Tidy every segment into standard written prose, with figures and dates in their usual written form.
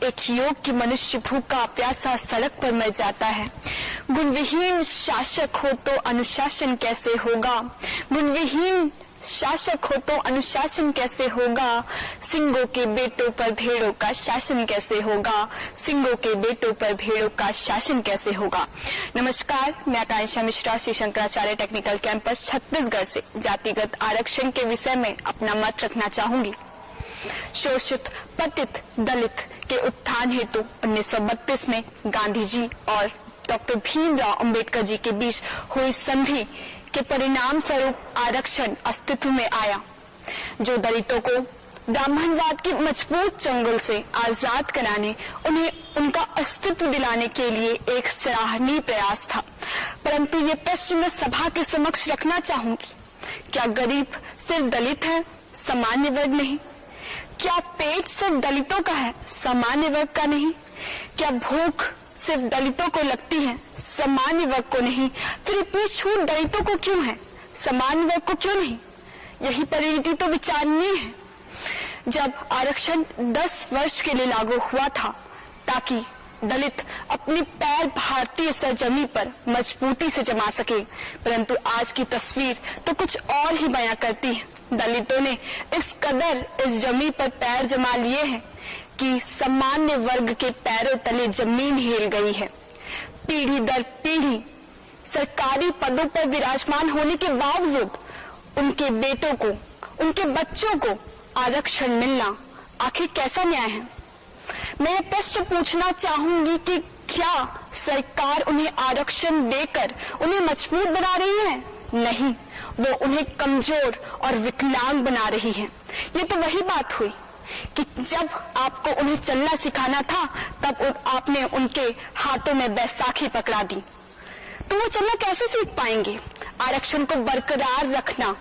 एक योग्य मनुष्य भूखा प्यासा सड़क पर मर जाता है। गुणविहीन शासक हो तो अनुशासन कैसे होगा? गुणविहीन शासक हो तो अनुशासन कैसे होगा? सिंगों के बेटों पर भेड़ों का शासन कैसे होगा? सिंगों के बेटों पर भेड़ों का शासन कैसे होगा? नमस्कार, मैं आकांक्षा मिश्रा श्री शंकराचार्य टेक्निकल कैंपस छत्तीसगढ़ से जातिगत आरक्षण के विषय में अपना मत रखना चाहूंगी। शोषित पतित दलित के उत्थान हेतु 1932 में गांधी जी और डॉक्टर भीमराव अंबेडकर जी के बीच हुई संधि के परिणाम स्वरूप आरक्षण अस्तित्व में आया, जो दलितों को ब्राह्मणवाद की मजबूत चंगुल से आजाद कराने, उन्हें उनका अस्तित्व दिलाने के लिए एक सराहनीय प्रयास था। परंतु ये प्रश्न मैं सभा के समक्ष रखना चाहूंगी, क्या गरीब सिर्फ दलित है, सामान्य वर्ग नहीं? क्या पेट सिर्फ दलितों का है, सामान्य वर्ग का नहीं? क्या भूख सिर्फ दलितों को लगती है, सामान्य वर्ग को नहीं? फिर इतनी छूट दलितों को क्यों है, सामान्य वर्ग को क्यों नहीं? यही परिणति तो विचारणीय है। जब आरक्षण 10 वर्ष के लिए लागू हुआ था ताकि दलित अपने पैर भारतीय सरजमी पर मजबूती से जमा सके, परंतु आज की तस्वीर तो कुछ और ही बयां करती है। दलितों ने इस कदर इस जमी पर पैर जमा लिए हैं कि सामान्य वर्ग के पैरों तले जमीन हिल गई है। पीढ़ी दर पीढ़ी सरकारी पदों पर विराजमान होने के बावजूद उनके बेटों को, उनके बच्चों को आरक्षण मिलना आखिर कैसा न्याय है? मैं ये प्रश्न पूछना चाहूंगी कि क्या सरकार उन्हें आरक्षण देकर उन्हें मजबूत बना रही है? नहीं, वो उन्हें कमजोर और विकलांग बना रही है। ये तो वही बात हुई कि जब आपको उन्हें चलना सिखाना था तब आपने उनके हाथों में बैसाखी पकड़ा दी, तो वो चलना कैसे सीख पाएंगे? आरक्षण को बरकरार रखना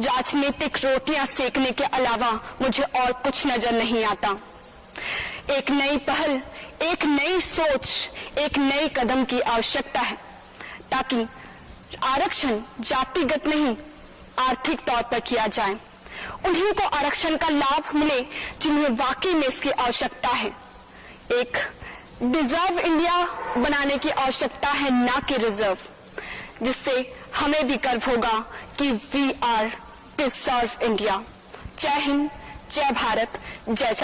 राजनीतिक रोटियां सेकने के अलावा मुझे और कुछ नजर नहीं आता। एक नई पहल, एक नई सोच, एक नए कदम की आवश्यकता है ताकि आरक्षण जातिगत नहीं आर्थिक तौर पर किया जाए। उन्हीं को आरक्षण का लाभ मिले जिन्हें वाकई में इसकी आवश्यकता है। एक डिजर्व इंडिया बनाने की आवश्यकता है, ना कि रिजर्व, जिससे हमें भी गर्व होगा कि वी आर डिजर्व इंडिया। जय हिंद, जय भारत, जय जय।